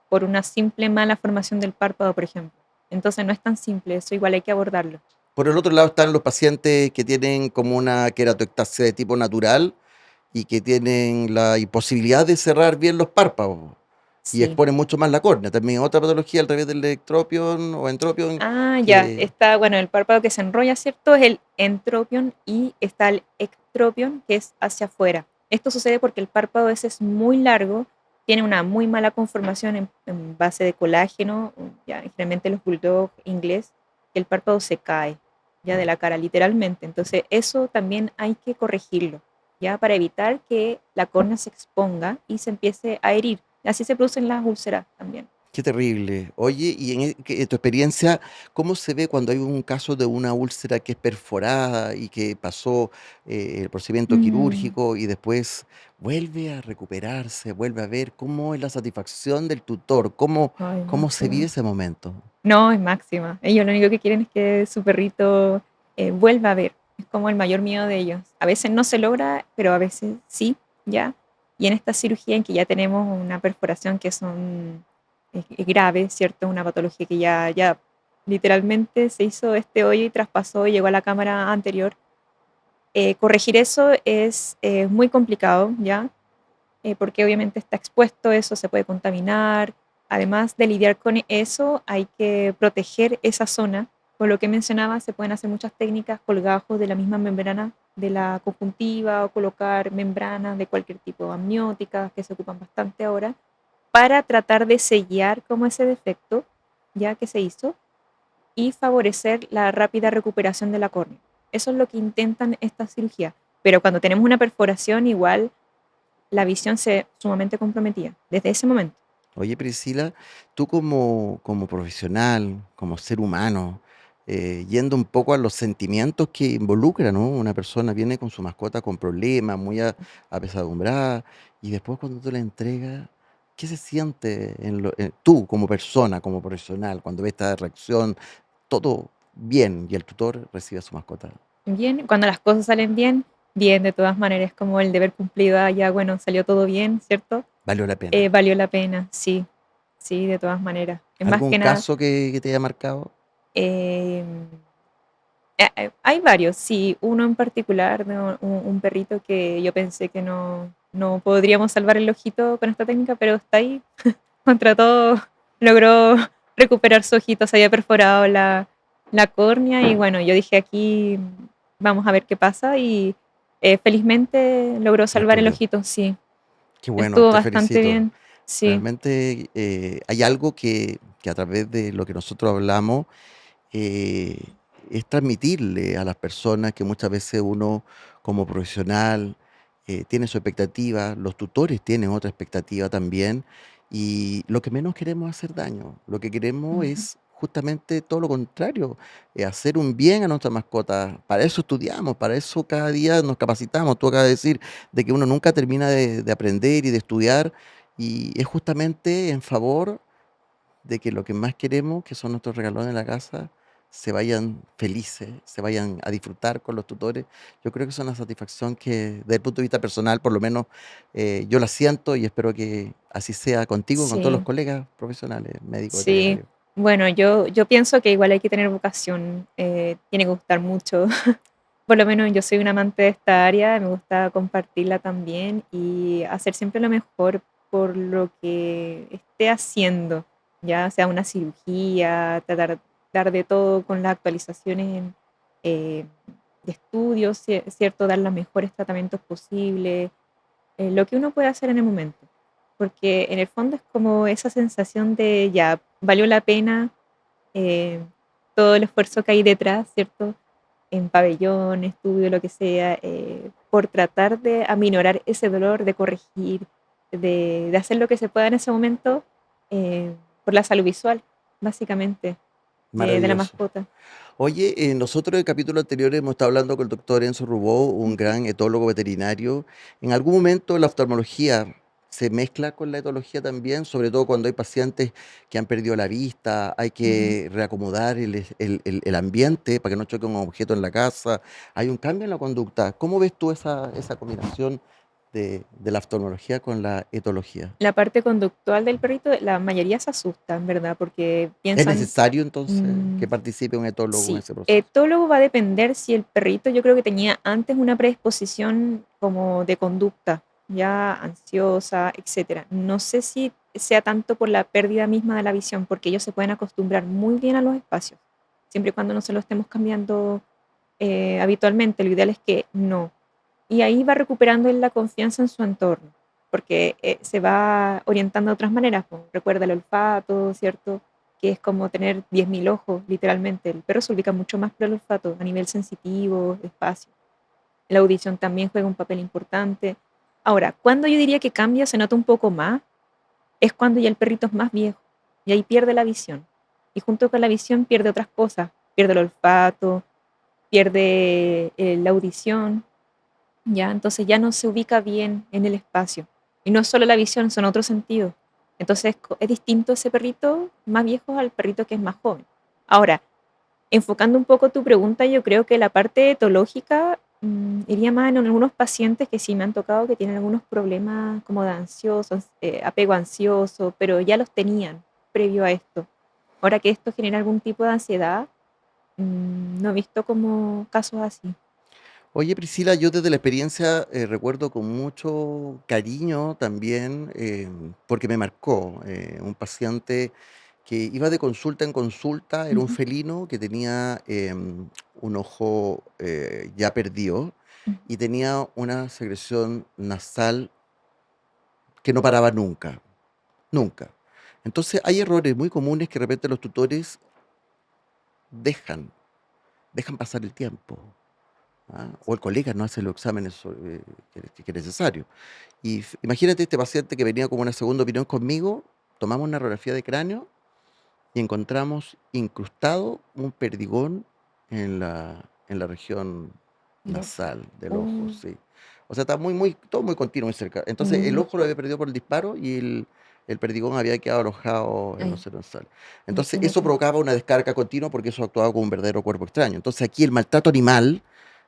por una simple mala formación del párpado, por ejemplo. Entonces no es tan simple, eso igual hay que abordarlo.
Por el otro lado están los pacientes que tienen como una queratoectasia de tipo natural y que tienen la imposibilidad de cerrar bien los párpados y
Sí.
exponen mucho más la córnea. También otra patología al revés del ectropion o entropion
Ah, ya,
que
está, bueno, el párpado que se enrolla, ¿cierto? Es el entropion y está el ectropion, que es hacia afuera. Esto sucede porque el párpado ese es muy largo, tiene una muy mala conformación en base de colágeno, ya, generalmente los bulldog inglés, el párpado se cae, ya de la cara, literalmente. Entonces, eso también hay que corregirlo, ya, para evitar que la córnea se exponga y se empiece a herir. Así se producen las úlceras también.
qué terrible. Oye, y en tu experiencia, ¿cómo se ve cuando hay un caso de una úlcera que es perforada y que pasó el procedimiento
Mm,
quirúrgico y después vuelve a recuperarse, vuelve a ver cómo es la satisfacción del tutor?
ay,
¿Cómo se vive
máxima.
ese momento?
No, es máxima. Ellos lo único que quieren es que su perrito vuelva a ver. Es como el mayor miedo de ellos. A veces no se logra, pero a veces sí, ¿ya? Y en esta cirugía en que ya tenemos una perforación que son graves, ¿cierto? Una patología que ya literalmente se hizo este hoyo y traspasó y llegó a la cámara anterior. Corregir eso es muy complicado, ¿ya? Porque obviamente está expuesto, eso se puede contaminar. Además de lidiar con eso, hay que proteger esa zona. Por lo que mencionaba, se pueden hacer muchas técnicas, colgajos de la misma membrana de la conjuntiva o colocar membranas de cualquier tipo, amnióticas, que se ocupan bastante ahora, para tratar de sellar como ese defecto ya que se hizo y favorecer la rápida recuperación de la córnea. Eso es lo que intentan esta cirugía. Pero cuando tenemos una perforación, igual la visión se ve sumamente comprometida desde ese momento.
Oye, Priscila, tú como profesional, como ser humano, yendo un poco a los sentimientos que involucra, ¿no? Una persona viene con su mascota con problemas, muy apesadumbrada, y después cuando tú la entregas, ¿qué se siente tú como persona, como profesional, cuando ves esta reacción, todo bien, y el tutor recibe a su mascota?
Bien, cuando las cosas salen bien, bien, de todas maneras, como el deber cumplido, ya bueno, salió todo bien, ¿cierto?
Valió la pena.
Valió la pena, sí, sí, de todas maneras. Es más
¿Algún
que nada,
caso que te haya marcado?
em, hay varios, sí, uno en particular, ¿no? Un perrito que yo pensé que no podríamos salvar el ojito con esta técnica, pero está ahí, contra todo, logró recuperar su ojito, se había perforado la córnea y bueno, yo dije aquí vamos a ver qué pasa y felizmente logró salvar el
Respondió.
ojito, sí,
Qué bueno,
estuvo
te
bastante
felicito.
bien, sí.
Realmente hay algo que a través de lo que nosotros hablamos eh, es transmitirle a las personas que muchas veces uno como profesional tiene su expectativa, los tutores tienen otra expectativa también, y lo que menos queremos es hacer daño, lo que queremos
Ujú.
es justamente todo lo contrario, hacer un bien a nuestra mascota. Para eso estudiamos, para eso cada día nos capacitamos. Tú acabas de decir de que uno nunca termina de aprender y de estudiar, y es justamente en favor de que lo que más queremos, que son nuestros regalones en la casa, se vayan felices, se vayan a disfrutar con los tutores. Yo creo que es una satisfacción que, desde el punto de vista personal, por lo menos, yo la siento y espero que así sea contigo, con todos los
Sí,
colegas profesionales, médicos
sí.
veterinarios.
Bueno, yo pienso que igual hay que tener vocación, tiene que gustar mucho. Por lo menos yo soy un amante de esta área, me gusta compartirla también y hacer siempre lo mejor por lo que esté haciendo, ya sea una cirugía, tratar dar de todo con las actualizaciones eh, de estudios, ¿cierto? Dar los mejores tratamientos posibles, lo que uno puede hacer en el momento. Porque en el fondo es como esa sensación de ya, valió la pena eh, todo el esfuerzo que hay detrás, ¿cierto? En pabellón, estudio, lo que sea, por tratar de aminorar ese dolor, de corregir, de hacer lo que se pueda en ese momento por la salud visual, básicamente, de la
Maravilloso.
mascota.
Oye, nosotros en el capítulo anterior hemos estado hablando con el doctor Enzo Rubó, un
Ujú.
gran etólogo veterinario. ¿En algún momento la oftalmología se mezcla con la etología también? Sobre todo cuando hay pacientes que han perdido la vista, hay
Ujú.
que reacomodar el ambiente para que no choque un objeto en la casa. Hay un cambio en la conducta. ¿Cómo ves tú esa combinación de la oftalmología con la etología?
La parte conductual del perrito, la mayoría se asustan, ¿verdad? Porque
¿Es
piensan,
necesario entonces
mm,
que participe un etólogo en
sí,
ese proceso?
etólogo va a depender si el perrito yo creo que tenía antes una predisposición como de conducta, ya ansiosa, etcétera. No sé si sea tanto por la pérdida misma de la visión, porque ellos se pueden acostumbrar muy bien a los espacios, siempre y cuando no se lo estemos cambiando habitualmente. Lo ideal es que no. Y ahí va recuperando él la confianza en su entorno, porque se va orientando de otras maneras. Pues, recuerda el olfato, ¿cierto? Que es como tener 10.000 ojos, literalmente. El perro se ubica mucho más por el olfato, a nivel sensitivo, espacio. La audición también juega un papel importante. Ahora, cuando yo diría que cambia, se nota un poco más, es cuando ya el perrito es más viejo y ahí pierde la visión. Y junto con la visión pierde otras cosas, pierde el olfato, pierde la audición, ya, entonces ya no se ubica bien en el espacio. Y no es solo la visión, son otros sentidos. Entonces es distinto ese perrito más viejo al perrito que es más joven. Ahora, enfocando un poco tu pregunta, yo creo que la parte etológica iría más en algunos pacientes que sí me han tocado que tienen algunos problemas como de ansiosos, apego ansioso, pero ya los tenían previo a esto. Ahora que esto genera algún tipo de ansiedad, no he visto como casos así.
Oye, Priscila, yo desde la experiencia recuerdo con mucho cariño también, porque me marcó un paciente que iba de consulta en consulta, era un
Ujú,
felino que tenía un ojo ya perdido
ujú.
y tenía una secreción nasal que no paraba nunca, nunca. Entonces hay errores muy comunes que de repente los tutores dejan, dejan pasar el tiempo. ¿Ah? O el colega no hace los exámenes que es necesario. Y imagínate este paciente que venía como una segunda opinión conmigo, tomamos una radiografía de cráneo y encontramos incrustado un perdigón en la región
Lo
nasal del ojo,
oh,
sí. O sea, está todo muy continuo, muy cerca. Entonces, el
mm,
ojo lo había perdido por el disparo y el perdigón había quedado alojado en los
ay,
senos nasales. Entonces, eso
imagínate.
provocaba una descarga continua porque eso actuaba como un verdadero cuerpo extraño. Entonces, aquí el maltrato animal,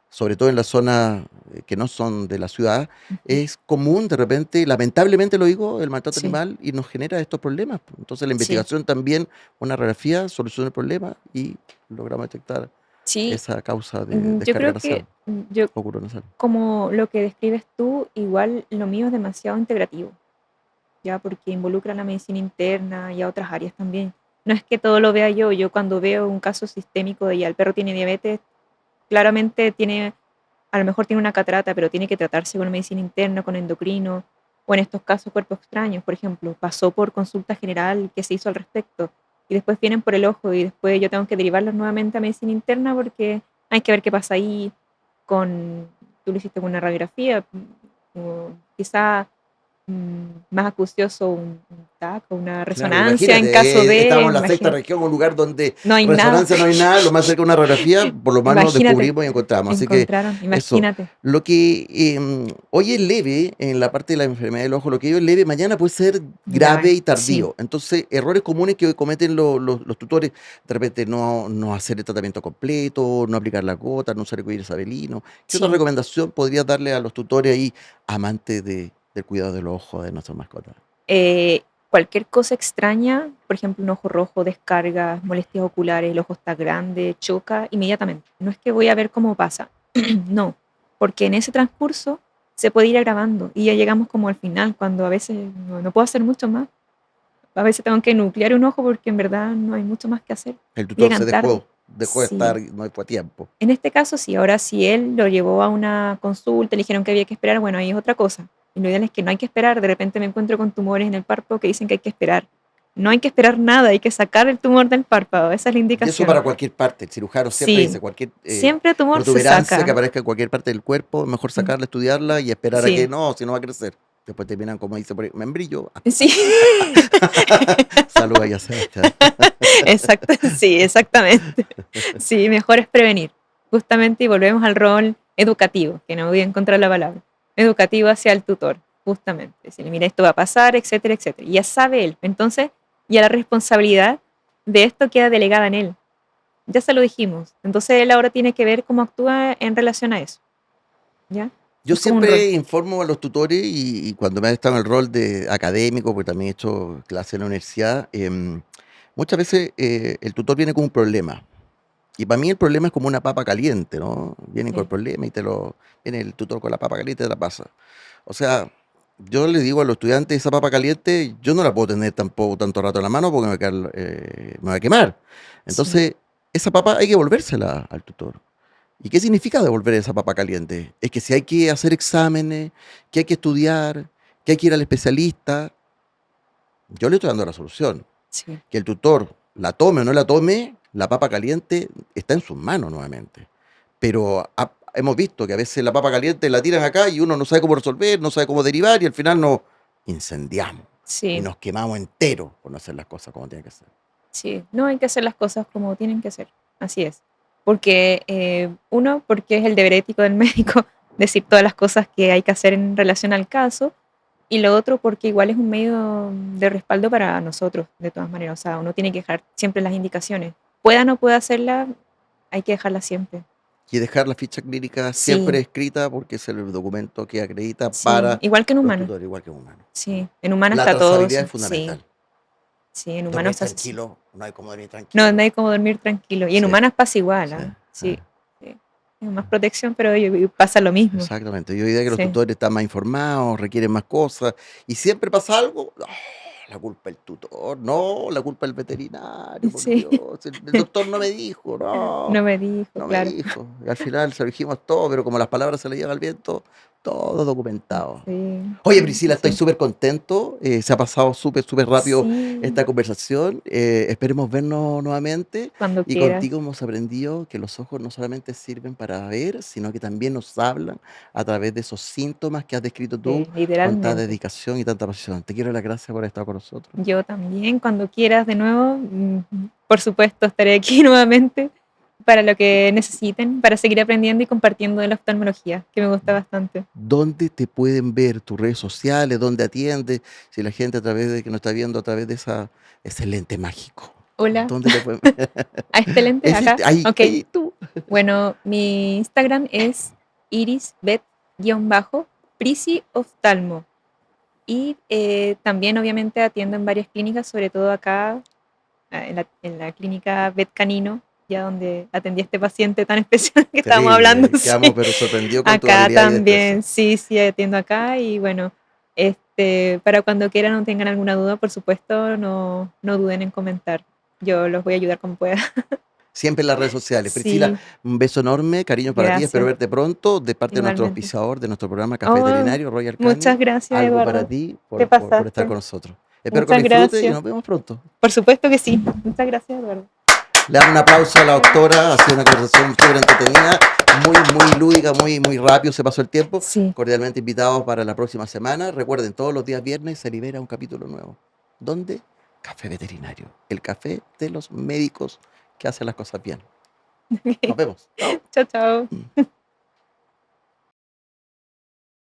sobre todo en las zonas que no son de la ciudad,
Ujú.
es común de repente, lamentablemente lo digo, el maltrato
Sí,
animal y nos genera estos problemas. Entonces la
sí,
investigación también, una radiografía, soluciona el problema y logramos detectar
sí.
esa causa de
Yo
descarga
creo que
nasal,
yo,
óculo nasal.
como lo que describes tú, igual lo mío es demasiado integrativo, ya porque involucra la medicina interna y a otras áreas también. No es que todo lo vea yo, yo cuando veo un caso sistémico de ya el perro tiene diabetes, claramente tiene, a lo mejor tiene una catarata, pero tiene que tratarse con medicina interna, con endocrino, o en estos casos cuerpos extraños, por ejemplo, pasó por consulta general, qué se hizo al respecto, y después vienen por el ojo y después yo tengo que derivarlos nuevamente a medicina interna porque hay que ver qué pasa ahí con, tú lo hiciste con una radiografía, o quizá más acucioso un TAC o una
Claro,
resonancia en
imagínate,
caso de,
estamos en la sexta
imagínate,
región, un lugar donde
no hay nada,
resonancia no hay nada, lo más cerca de una radiografía, por lo menos
imagínate,
descubrimos y encontramos. Así que
encontraron,
eso,
imagínate,
lo que hoy es leve en la parte de la enfermedad del ojo, lo que hoy es leve, mañana puede ser grave
grave,
y
sí.
tardío. Entonces, errores comunes que hoy cometen los tutores, de repente no hacer el tratamiento completo, no aplicar las gotas, no usar el cuidado isabelino. ¿Qué otra
Sí,
recomendación podrías darle a los tutores ahí, amantes del cuidado del ojo de nuestras mascotas?
cualquier cosa extraña, por ejemplo, un ojo rojo, descargas, molestias oculares, el ojo está grande, choca inmediatamente. No es que voy a ver cómo pasa, no, porque en ese transcurso se puede ir agravando y ya llegamos como al final, cuando a veces no puedo hacer mucho más. A veces tengo que nuclear un ojo porque en verdad no hay mucho más que hacer.
El tutor se
Llegan tarde.
dejó de estar,
Sí,
no fue a tiempo.
en este caso, sí, ahora si él lo llevó a una consulta, le dijeron que había que esperar, bueno, ahí es otra cosa. Y lo ideal es que no hay que esperar, de repente me encuentro con tumores en el párpado que dicen que hay que esperar. No hay que esperar nada, hay que sacar el tumor del párpado, esa es la
Y eso
indicación.
para cualquier parte. El cirujano siempre
Sí,
dice cualquier
siempre tumor se
protuberancia que
saca.
aparezca en cualquier parte del cuerpo, es mejor
Mm,
sacarla, estudiarla y esperar a que
sí,
no, si no va a crecer. Después terminan, como dice por ahí, membrillo.
sí.
Saludos a Sebastián.
Exacto, sí, exactamente. Sí, mejor es prevenir. Justamente, y volvemos al rol educativo, que no voy a encontrar la palabra. Educativo hacia el tutor, justamente. Decirle, mira, esto va a pasar, etcétera, etcétera. Y ya sabe él. Entonces, ya la responsabilidad de esto queda delegada en él. Ya se lo dijimos. Entonces, él ahora tiene que ver cómo actúa en relación a eso. ¿Ya?
Yo
Es como un rol.
siempre informo a los tutores y cuando me he estado en el rol de académico, porque también he hecho clases en la universidad, muchas veces el tutor viene con un problema. Y para mí el problema es como una papa caliente, ¿no? Vienen con el
Sí,
problema y viene el tutor con la papa caliente y te la pasa. O sea, yo le digo a los estudiantes, esa papa caliente, yo no la puedo tener tampoco tanto rato en la mano porque me va a quemar.
sí,
Entonces, esa papa hay que devolvérsela al tutor. ¿Y qué significa devolver esa papa caliente? Es que si hay que hacer exámenes, que hay que estudiar, que hay que ir al especialista, yo le estoy dando la solución.
sí.
Que el tutor la tome o no la tome, la papa caliente está en sus manos nuevamente. Pero hemos visto que a veces la papa caliente la tiran acá y uno no sabe cómo resolver, no sabe cómo derivar y al final nos incendiamos y
Sí,
nos quemamos enteros por no hacer las cosas como tienen que ser.
sí, no hay que hacer las cosas como tienen que ser, así es. Porque, uno, porque es el deber ético del médico decir todas las cosas que hay que hacer en relación al caso, y lo otro porque igual es un medio de respaldo para nosotros, de todas maneras. O sea, uno tiene que dejar siempre las indicaciones. Pueda o no pueda hacerla, hay que dejarla siempre.
Y dejar la ficha clínica
Sí,
siempre escrita porque es el documento que acredita
sí,
para
igual que en
los
humanas.
tutores, igual que en humanos.
Sí, en humanas
La
está todo
trazabilidad
eso.
es
Sí,
fundamental.
sí, en
Dormir
humanos hace así.
tranquilo, no hay como dormir
No, no
tranquilo.
hay como dormir tranquilo. Y en
Sí,
humanas pasa igual,
sí.
¿ah? Sí, sí. más protección, pero pasa lo mismo.
Exactamente. Y hoy día que los
Sí,
tutores están más informados, requieren más cosas, y siempre pasa algo, ¡ah! La culpa del tutor, no, la culpa del veterinario, por
sí,
Dios, el doctor no me dijo, no,
no me dijo,
no me
claro.
dijo. Y al final se lo dijimos todo, pero como las palabras se le llevan al viento, todo documentado.
Sí,
Oye,
sí, sí,
Priscila, estoy
sí.
súper contento. Se ha pasado súper, súper rápido
Sí,
esta conversación. Esperemos vernos nuevamente.
cuando
Y
quieras.
contigo hemos aprendido que los ojos no solamente sirven para ver, sino que también nos hablan a través de esos síntomas que has descrito tú
Sí,
con tanta
literalmente.
dedicación y tanta pasión. Te quiero dar las gracias por estar con nosotros.
Yo también, cuando quieras de nuevo, por supuesto, estaré aquí nuevamente para lo que necesiten, para seguir aprendiendo y compartiendo de la oftalmología, que me gusta bastante.
¿Dónde te pueden ver tus redes sociales? ¿Dónde atiendes? Si la gente a través de que nos está viendo a través de ese lente mágico,
Hola,
¿dónde te pueden
a este lente acá.
Ahí,
Ok,
ahí tú.
bueno, mi Instagram es irisbet-prisi oftalmo. Y también obviamente atiendo en varias clínicas, sobre todo acá en la clínica Vet Canino, ya donde atendí a este paciente tan especial que estábamos hablando.
Terrible.
Sí.
Quedamos pero sorprendidos con tu
Acá
habilidad y destreza.
también, sí, sí, atiendo acá y bueno, para cuando quieran o tengan alguna duda, por supuesto, no duden en comentar. Yo los voy a ayudar como pueda.
Siempre en las redes sociales. Priscila,
Sí,
un beso enorme, cariños para ti. Espero
gracias,
verte pronto de parte de nuestro
igualmente.
auspiciador de nuestro programa Café
Oh,
Veterinario, Royal
muchas
Canin.
gracias,
Algo para
Eduardo.
ti
Te
por estar
pasaste.
con nosotros. Espero que lo
Muchas
disfrutes y
gracias.
nos vemos pronto.
Por supuesto que sí. Muchas gracias, Eduardo.
Le damos un aplauso a la doctora. Ha sido una conversación súper entretenida, muy, muy lúdica, muy, muy rápido se pasó el tiempo.
Sí,
Cordialmente invitados para la próxima semana. Recuerden, todos los días viernes se libera un capítulo nuevo. ¿Dónde? Café Veterinario. El café de los médicos que hacen las cosas bien. Nos vemos. Chao.
chao, chao.